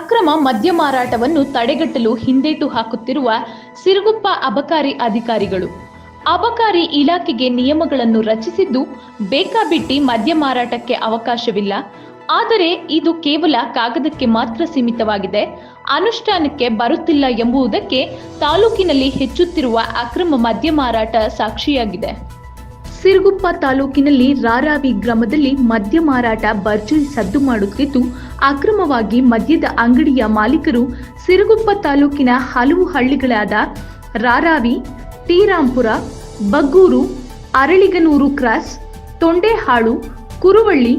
ಅಕ್ರಮ ಮದ್ಯ ಮಾರಾಟವನ್ನು ತಡೆಗಟ್ಟಲು ಹಿಂದೇಟು ಹಾಕುತ್ತಿರುವ ಸಿರುಗುಪ್ಪ ಅಬಕಾರಿ ಅಧಿಕಾರಿಗಳು. ಅಬಕಾರಿ ಇಲಾಖೆಗೆ ನಿಯಮಗಳನ್ನು ರಚಿಸಿದ್ದು ಬೇಕಾಬಿಟ್ಟಿ ಮದ್ಯ ಮಾರಾಟಕ್ಕೆ ಅವಕಾಶವಿಲ್ಲ. ಆದರೆ ಇದು ಕೇವಲ ಕಾಗದಕ್ಕೆ ಮಾತ್ರ ಸೀಮಿತವಾಗಿದೆ, ಅನುಷ್ಠಾನಕ್ಕೆ ಬರುತ್ತಿಲ್ಲ ಎಂಬುದಕ್ಕೆ ತಾಲೂಕಿನಲ್ಲಿ ಹೆಚ್ಚುತ್ತಿರುವ ಅಕ್ರಮ ಮದ್ಯ ಮಾರಾಟ ಸಾಕ್ಷಿಯಾಗಿದೆ. ಸಿರುಗುಪ್ಪ ತಾಲೂಕಿನಲ್ಲಿ ರಾರಾವಿ ಗ್ರಾಮದಲ್ಲಿ ಮದ್ಯ ಮಾರಾಟ ಭರ್ಜರಿ ಸದ್ದು ಮಾಡುತ್ತಿದ್ದು, ಅಕ್ರಮವಾಗಿ ಮದ್ಯದ ಅಂಗಡಿಯ ಮಾಲೀಕರು ಸಿರುಗುಪ್ಪ ತಾಲೂಕಿನ ಹಲವು ಹಳ್ಳಿಗಳಾದ ರಾರಾವಿ, ಟಿರಾಂಪುರ, ಬಗ್ಗೂರು, ಅರಳಿಗನೂರು ಕ್ರಾಸ್, ತೊಂಡೆಹಾಳು, ಕುರುವಳ್ಳಿ,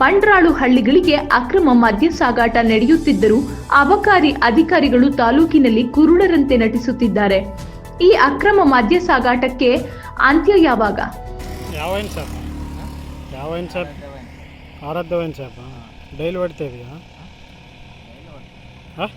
ಬಂಡ್ರಾಳು ಹಳ್ಳಿಗಳಿಗೆ ಅಕ್ರಮ ಮದ್ಯ ಸಾಗಾಟ ನಡೆಯುತ್ತಿದ್ದರೂ ಅಬಕಾರಿ ಅಧಿಕಾರಿಗಳು ತಾಲೂಕಿನಲ್ಲಿ ಕುರುಡರಂತೆ ನಟಿಸುತ್ತಿದ್ದಾರೆ. ಈ ಅಕ್ರಮ ಮದ್ಯ ಸಾಗಾಟಕ್ಕೆ ಅಂತ್ಯ ಯಾವಾಗ? ಯಾವ ವೈನ್ ಶಾಪ್? ಆರಾಧ್ಯ ವೈನ್ ಶಾಪ್ ಡೈಲಿ ಹೊಡ್ತಾ ಇದೆಯಾ? ಹಾಂ